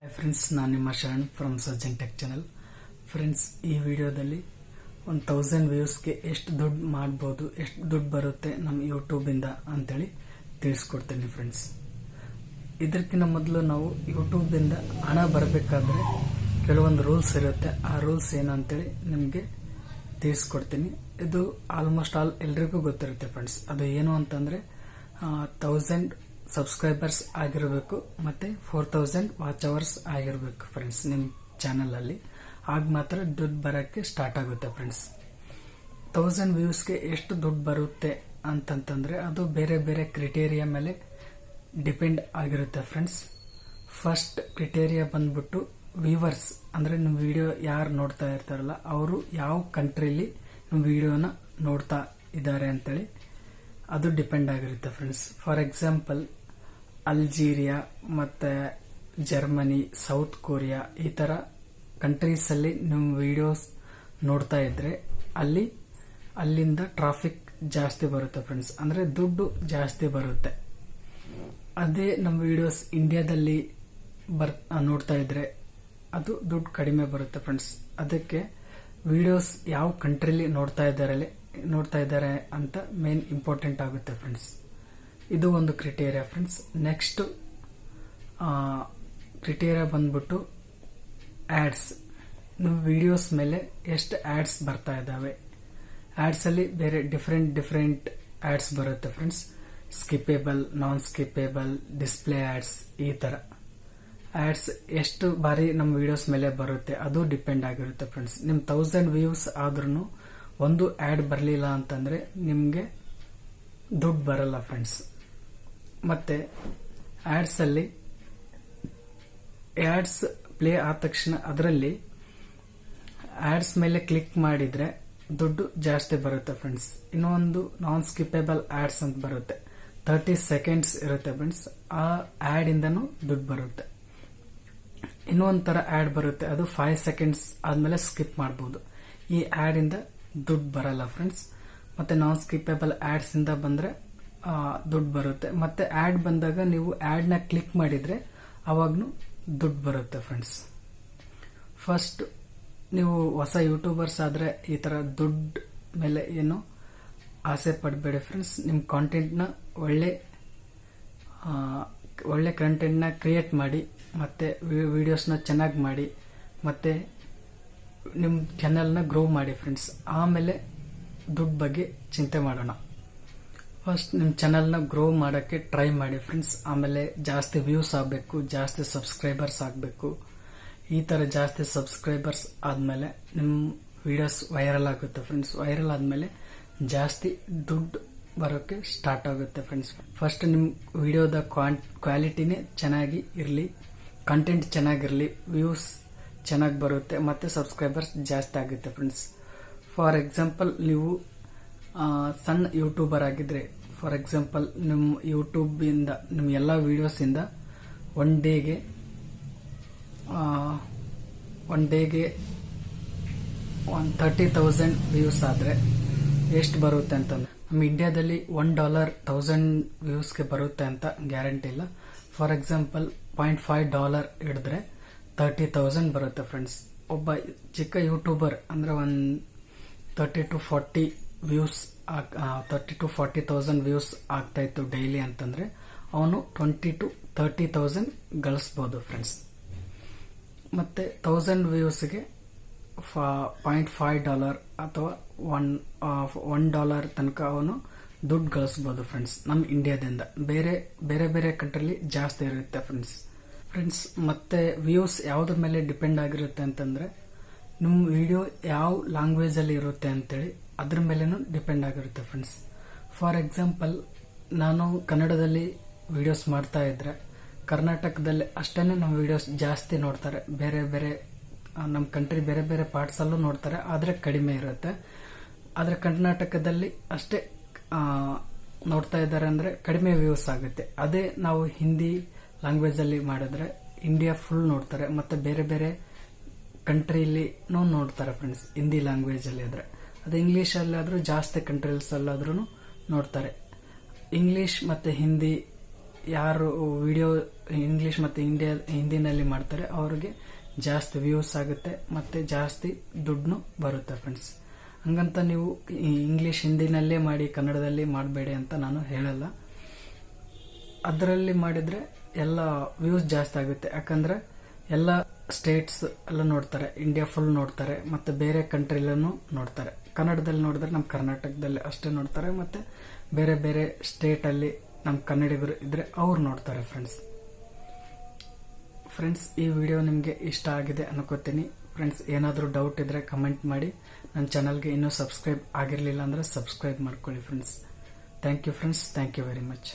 Hi friends, ನಾನು ನಿಮ್ಮ Sharan from surgeon tech channel. Friends, ಈ ವಿಡಿಯೋದಲ್ಲಿ 1000 ವ್ಯೂಸ್ಗೆ ಎಷ್ಟು ದುಡ್ಡು ಮಾಡ್ಬೋದು, ಎಷ್ಟು ದುಡ್ಡು ಬರುತ್ತೆ ನಮ್ಮ ಯೂಟ್ಯೂಬಿಂದ ಅಂತೇಳಿ ತಿಳಿಸ್ಕೊಡ್ತೀನಿ ಫ್ರೆಂಡ್ಸ್. ಇದಕ್ಕಿಂತ ಮೊದಲು ನಾವು ಯೂಟ್ಯೂಬಿಂದ ಹಣ ಬರಬೇಕಾದ್ರೆ ಕೆಲವೊಂದು ರೂಲ್ಸ್ ಇರುತ್ತೆ. ಆ ರೂಲ್ಸ್ ಏನು ಅಂತೇಳಿ ನಿಮಗೆ ತಿಳಿಸ್ಕೊಡ್ತೀನಿ. ಇದು ಆಲ್ಮೋಸ್ಟ್ ಆಲ್ ಎಲ್ರಿಗೂ ಗೊತ್ತಿರುತ್ತೆ ಫ್ರೆಂಡ್ಸ್. ಅದು ಏನು ಅಂತಂದರೆ 1000 ಸಬ್ಸ್ಕ್ರೈಬರ್ಸ್ ಆಗಿರಬೇಕು ಮತ್ತು 4000 ವಾಚ್ ಅವರ್ಸ್ ಆಗಿರಬೇಕು ಫ್ರೆಂಡ್ಸ್ ನಿಮ್ಮ ಚಾನಲಲ್ಲಿ. ಆಗ ಮಾತ್ರ ದುಡ್ಡು ಬರೋಕ್ಕೆ ಸ್ಟಾರ್ಟ್ ಆಗುತ್ತೆ ಫ್ರೆಂಡ್ಸ್. 1000 ವ್ಯೂಸ್ಗೆ ಎಷ್ಟು ದುಡ್ಡು ಬರುತ್ತೆ ಅಂತಂತಂದರೆ ಅದು ಬೇರೆ ಬೇರೆ ಕ್ರಿಟೇರಿಯಾ ಮೇಲೆ ಡಿಪೆಂಡ್ ಆಗಿರುತ್ತೆ ಫ್ರೆಂಡ್ಸ್. ಫಸ್ಟ್ ಕ್ರಿಟೇರಿಯಾ ಬಂದ್ಬಿಟ್ಟು ವ್ಯೂವರ್ಸ್, ಅಂದರೆ ನಿಮ್ಮ ವಿಡಿಯೋ ಯಾರು ನೋಡ್ತಾ ಇರ್ತಾರಲ್ಲ ಅವರು ಯಾವ ಕಂಟ್ರಿಲಿ ನಿಮ್ಮ ವಿಡಿಯೋನ ನೋಡ್ತಾ ಇದ್ದಾರೆ ಅಂತೇಳಿ ಅದು ಡಿಪೆಂಡ್ ಆಗಿರುತ್ತೆ ಫ್ರೆಂಡ್ಸ್. ಫಾರ್ ಎಕ್ಸಾಂಪಲ್, ಅಲ್ಜೀರಿಯಾ ಮತ್ತು ಜರ್ಮನಿ, ಸೌತ್ ಕೊರಿಯಾ ಈ ಥರ ಕಂಟ್ರೀಸಲ್ಲಿ ನಿಮ್ಮ ವಿಡಿಯೋಸ್ ನೋಡ್ತಾ ಇದ್ರೆ ಅಲ್ಲಿಂದ ಟ್ರಾಫಿಕ್ ಜಾಸ್ತಿ ಬರುತ್ತೆ ಫ್ರೆಂಡ್ಸ್, ಅಂದರೆ ದುಡ್ಡು ಜಾಸ್ತಿ ಬರುತ್ತೆ. ಅದೇ ನಮ್ಮ ವಿಡಿಯೋಸ್ ಇಂಡಿಯಾದಲ್ಲಿ ನೋಡ್ತಾ ಇದ್ರೆ ಅದು ದುಡ್ಡು ಕಡಿಮೆ ಬರುತ್ತೆ ಫ್ರೆಂಡ್ಸ್. ಅದಕ್ಕೆ ವಿಡಿಯೋಸ್ ಯಾವ ಕಂಟ್ರಿಲಿ ನೋಡ್ತಾ ಇದ್ದಾರೆ ಅಂತ ಮೇನ್ ಇಂಪಾರ್ಟೆಂಟ್ ಆಗುತ್ತೆ ಫ್ರೆಂಡ್ಸ್. ಇದು ಒಂದು ಕ್ರಿಟೇರಿಯಾ ಫ್ರೆಂಡ್ಸ್. ನೆಕ್ಸ್ಟ್ ಕ್ರಿಟೇರಿಯಾ ಬಂದ್ಬಿಟ್ಟು ಆಡ್ಸ್. ನಿಮ್ಮ ವಿಡಿಯೋಸ್ ಮೇಲೆ ಎಷ್ಟು ಆಡ್ಸ್ ಬರ್ತಾ ಇದ್ದಾವೆ. ಆಡ್ಸಲ್ಲಿ ಬೇರೆ ಡಿಫ್ರೆಂಟ್ ಆಡ್ಸ್ ಬರುತ್ತೆ ಫ್ರೆಂಡ್ಸ್. ಸ್ಕಿಪೇಬಲ್, ನಾನ್ ಸ್ಕಿಪೇಬಲ್, ಡಿಸ್ಪ್ಲೇ ಆಡ್ಸ್, ಈ ಥರ ಆಡ್ಸ್ ಎಷ್ಟು ಬಾರಿ ನಮ್ಮ ವಿಡಿಯೋಸ್ ಮೇಲೆ ಬರುತ್ತೆ ಅದು ಡಿಪೆಂಡ್ ಆಗಿರುತ್ತೆ ಫ್ರೆಂಡ್ಸ್. ನಿಮ್ಮ 1000 ವ್ಯೂಸ್ ಆದ್ರೂ ಒಂದು ಆ್ಯಡ್ ಬರಲಿಲ್ಲ ಅಂತಂದರೆ ನಿಮಗೆ ದುಡ್ಡು ಬರಲ್ಲ ಫ್ರೆಂಡ್ಸ್. ಮತ್ತು ಆ್ಯಡ್ಸಲ್ಲಿ ಆ್ಯಡ್ಸ್ ಪ್ಲೇ ಆದ ತಕ್ಷಣ ಅದರಲ್ಲಿ ಆ್ಯಡ್ಸ್ ಮೇಲೆ ಕ್ಲಿಕ್ ಮಾಡಿದರೆ ದುಡ್ಡು ಜಾಸ್ತಿ ಬರುತ್ತೆ ಫ್ರೆಂಡ್ಸ್. ಇನ್ನೊಂದು ನಾನ್ ಸ್ಕಿಪೇಬಲ್ ಆ್ಯಡ್ಸ್ ಅಂತ ಬರುತ್ತೆ, 30 ಸೆಕೆಂಡ್ಸ್ ಇರುತ್ತೆ ಫ್ರೆಂಡ್ಸ್. ಆ ಆ್ಯಡಿಂದನೂ ದುಡ್ಡು ಬರುತ್ತೆ. ಇನ್ನೊಂದು ಥರ ಆ್ಯಡ್ ಬರುತ್ತೆ, ಅದು 5 ಸೆಕೆಂಡ್ಸ್ ಆದಮೇಲೆ ಸ್ಕಿಪ್ ಮಾಡ್ಬೋದು. ಈ ಆ್ಯಡಿಂದ ದುಡ್ಡು ಬರಲ್ಲ ಫ್ರೆಂಡ್ಸ್. ಮತ್ತು ನಾನ್ ಸ್ಕಿಪೇಬಲ್ ಆ್ಯಡ್ಸಿಂದ ಬಂದರೆ ದುಡ್ಡು ಬರುತ್ತೆ. ಮತ್ತು ಆ್ಯಡ್ ಬಂದಾಗ ನೀವು ಆ್ಯಡ್ನ ಕ್ಲಿಕ್ ಮಾಡಿದರೆ ಅವಾಗೂ ದುಡ್ಡು ಬರುತ್ತೆ ಫ್ರೆಂಡ್ಸ್. ಫಸ್ಟ್ ನೀವು ಹೊಸ ಯೂಟ್ಯೂಬರ್ಸ್ ಆದರೆ ಈ ಥರ ದುಡ್ಡು ಮೇಲೆ ಏನು ಆಸೆ ಪಡಬೇಡಿ ಫ್ರೆಂಡ್ಸ್. ನಿಮ್ಮ ಕಾಂಟೆಂಟ್ನ ಒಳ್ಳೆ ಕಂಟೆಂಟ್ನ ಕ್ರಿಯೇಟ್ ಮಾಡಿ ಮತ್ತು ವಿಡಿಯೋಸ್ನ ಚೆನ್ನಾಗಿ ಮಾಡಿ ಮತ್ತು ನಿಮ್ಮ ಚಾನಲ್ನ ಗ್ರೋ ಮಾಡಿ ಫ್ರೆಂಡ್ಸ್. ಆಮೇಲೆ ದುಡ್ಡು ಬಗ್ಗೆ ಚಿಂತೆ ಮಾಡೋಣ. ಫಸ್ಟ್ ನಿಮ್ಮ ಚಾನಲ್ನ ಗ್ರೋ ಮಾಡೋಕ್ಕೆ ಟ್ರೈ ಮಾಡಿ ಫ್ರೆಂಡ್ಸ್. ಆಮೇಲೆ ಜಾಸ್ತಿ ವ್ಯೂಸ್ ಆಗಬೇಕು, ಜಾಸ್ತಿ ಸಬ್ಸ್ಕ್ರೈಬರ್ಸ್ ಆಗಬೇಕು. ಈ ಥರ ಜಾಸ್ತಿ ಸಬ್ಸ್ಕ್ರೈಬರ್ಸ್ ಆದಮೇಲೆ ನಿಮ್ಮ ವಿಡಿಯೋಸ್ ವೈರಲ್ ಆಗುತ್ತೆ ಫ್ರೆಂಡ್ಸ್. ವೈರಲ್ ಆದಮೇಲೆ ಜಾಸ್ತಿ ದುಡ್ಡು ಬರೋಕ್ಕೆ ಸ್ಟಾರ್ಟ್ ಆಗುತ್ತೆ ಫ್ರೆಂಡ್ಸ್. ಫಸ್ಟ್ ನಿಮ್ಮ ವಿಡಿಯೋದ ಕ್ವಾಲಿಟಿನೇ ಚೆನ್ನಾಗಿ ಇರಲಿ, ಕಂಟೆಂಟ್ ಚೆನ್ನಾಗಿರಲಿ, ವ್ಯೂಸ್ ಚೆನ್ನಾಗಿ ಬರುತ್ತೆ ಮತ್ತು ಸಬ್ಸ್ಕ್ರೈಬರ್ಸ್ ಜಾಸ್ತಿ ಆಗುತ್ತೆ ಫ್ರೆಂಡ್ಸ್. ಫಾರ್ ಎಕ್ಸಾಂಪಲ್, ನೀವು ಸಣ್ಣ ಯೂಟ್ಯೂಬರ್ ಆಗಿದ್ರೆ, ಫಾರ್ ಎಕ್ಸಾಂಪಲ್ ನಿಮ್ಮ ಯೂಟ್ಯೂಬಿಂದ ನಿಮ್ಮ ಎಲ್ಲ ವೀಡಿಯೋಸಿಂದ ಒನ್ ಡೇಗೆ 30,000 ವ್ಯೂಸ್ ಆದರೆ ಎಷ್ಟು ಬರುತ್ತೆ ಅಂತಂದ್ರೆ, ನಮ್ಮ ಇಂಡಿಯಾದಲ್ಲಿ $1 1000 ವ್ಯೂಸ್ಗೆ ಬರುತ್ತೆ ಅಂತ ಗ್ಯಾರಂಟಿ ಇಲ್ಲ. ಫಾರ್ ಎಕ್ಸಾಂಪಲ್ $0.5 ಹಿಡಿದ್ರೆ 30,000 ಬರುತ್ತೆ ಫ್ರೆಂಡ್ಸ್. ಒಬ್ಬ ಚಿಕ್ಕ ಯೂಟ್ಯೂಬರ್ ಅಂದರೆ ಒಂದು 30 to 40,000 ವ್ಯೂಸ್ ಆಗ್ತಾ ಇತ್ತು ಡೈಲಿ ಅಂತಂದರೆ ಅವನು 20 to 30,000 ಗಳಿಸ್ಬೋದು ಫ್ರೆಂಡ್ಸ್. ಮತ್ತು 1000 ವ್ಯೂಸ್ಗೆ $0.5 ಅಥವಾ $1 ತನಕ ಅವನು ದುಡ್ಡು ಗಳಿಸ್ಬೋದು ಫ್ರೆಂಡ್ಸ್ ನಮ್ಮ ಇಂಡಿಯಾದಿಂದ. ಬೇರೆ ಕಂಟ್ರಿಲಿ ಜಾಸ್ತಿ ಇರುತ್ತೆ ಫ್ರೆಂಡ್ಸ್. ಮತ್ತೆ ವ್ಯೂಸ್ ಯಾವುದ್ರ ಮೇಲೆ ಡಿಪೆಂಡ್ ಆಗಿರುತ್ತೆ ಅಂತಂದರೆ ನಿಮ್ಮ ವಿಡಿಯೋ ಯಾವ ಲ್ಯಾಂಗ್ವೇಜಲ್ಲಿ ಇರುತ್ತೆ ಅಂತೇಳಿ ಅದ್ರ ಮೇಲೇನು ಡಿಪೆಂಡ್ ಆಗಿರುತ್ತೆ ಫ್ರೆಂಡ್ಸ್. ಫಾರ್ ಎಕ್ಸಾಂಪಲ್, ನಾನು ಕನ್ನಡದಲ್ಲಿ ವಿಡಿಯೋಸ್ ಮಾಡ್ತಾ ಇದ್ರೆ ಕರ್ನಾಟಕದಲ್ಲಿ ಅಷ್ಟೇ ನಮ್ಮ ವಿಡಿಯೋಸ್ ಜಾಸ್ತಿ ನೋಡ್ತಾರೆ. ಬೇರೆ ನಮ್ಮ ಕಂಟ್ರಿ ಬೇರೆ ಪಾರ್ಟ್ಸಲ್ಲೂ ನೋಡ್ತಾರೆ, ಆದರೆ ಕಡಿಮೆ ಇರುತ್ತೆ. ಆದರೆ ಕರ್ನಾಟಕದಲ್ಲಿ ಅಷ್ಟೇ ನೋಡ್ತಾ ಇದ್ದಾರೆ ಅಂದರೆ ಕಡಿಮೆ ವ್ಯೂಸ್ ಆಗುತ್ತೆ. ಅದೇ ನಾವು ಹಿಂದಿ ಲ್ಯಾಂಗ್ವೇಜಲ್ಲಿ ಮಾಡಿದ್ರೆ ಇಂಡಿಯಾ ಫುಲ್ ನೋಡ್ತಾರೆ ಮತ್ತು ಬೇರೆ ಕಂಟ್ರಿಲಿ ನೋಡ್ತಾರೆ ಫ್ರೆಂಡ್ಸ್. ಹಿಂದಿ ಲ್ಯಾಂಗ್ವೇಜಲ್ಲಿ ಇದ್ರೆ, ಅದು ಇಂಗ್ಲೀಷಲ್ಲಾದರೂ ಜಾಸ್ತಿ ಕಂಟ್ರೀಸಲ್ಲಾದ್ರೂ ನೋಡ್ತಾರೆ. ಇಂಗ್ಲೀಷ್ ಮತ್ತು ಹಿಂದಿ ಯಾರು ವಿಡಿಯೋ ಇಂಗ್ಲಿಷ್ ಮತ್ತು ಹಿಂದಿನಲ್ಲಿ ಮಾಡ್ತಾರೆ ಅವ್ರಿಗೆ ಜಾಸ್ತಿ ವ್ಯೂಸ್ ಆಗುತ್ತೆ ಮತ್ತು ಜಾಸ್ತಿ ದುಡ್ಡು ಬರುತ್ತೆ ಫ್ರೆಂಡ್ಸ್. ಹಂಗಂತ ನೀವು ಇಂಗ್ಲಿಷ್ ಹಿಂದಿನಲ್ಲೇ ಮಾಡಿ ಕನ್ನಡದಲ್ಲಿ ಮಾಡಬೇಡಿ ಅಂತ ನಾನು ಹೇಳಲ್ಲ. ಅದರಲ್ಲಿ ಮಾಡಿದರೆ ಎಲ್ಲ ವ್ಯೂಸ್ ಜಾಸ್ತಿ ಆಗುತ್ತೆ. ಯಾಕಂದರೆ ಎಲ್ಲ ಸ್ಟೇಟ್ಸ್ ಎಲ್ಲ ನೋಡ್ತಾರೆ, ಇಂಡಿಯಾ ಫುಲ್ ನೋಡ್ತಾರೆ, ಮತ್ತು ಬೇರೆ ಕಂಟ್ರಿಲೂ ನೋಡ್ತಾರೆ. ಕನ್ನಡದಲ್ಲಿ ನೋಡಿದ್ರೆ ನಮ್ಮ ಕರ್ನಾಟಕದಲ್ಲಿ ಅಷ್ಟೇ ನೋಡ್ತಾರೆ, ಮತ್ತು ಬೇರೆ ಬೇರೆ ಸ್ಟೇಟಲ್ಲಿ ನಮ್ಮ ಕನ್ನಡಿಗರು ಇದ್ದರೆ ಅವ್ರು ನೋಡ್ತಾರೆ ಫ್ರೆಂಡ್ಸ್. ಈ ವಿಡಿಯೋ ನಿಮಗೆ ಇಷ್ಟ ಆಗಿದೆ ಅನ್ಕೋತೀನಿ ಫ್ರೆಂಡ್ಸ್. ಏನಾದರೂ ಡೌಟ್ ಇದ್ದರೆ ಕಮೆಂಟ್ ಮಾಡಿ. ನನ್ನ ಚಾನಲ್ಗೆ ಇನ್ನೂ ಸಬ್ಸ್ಕ್ರೈಬ್ ಆಗಿರಲಿಲ್ಲ ಅಂದರೆ ಸಬ್ಸ್ಕ್ರೈಬ್ ಮಾಡ್ಕೊಳ್ಳಿ friends. Thank you friends, thank you very much.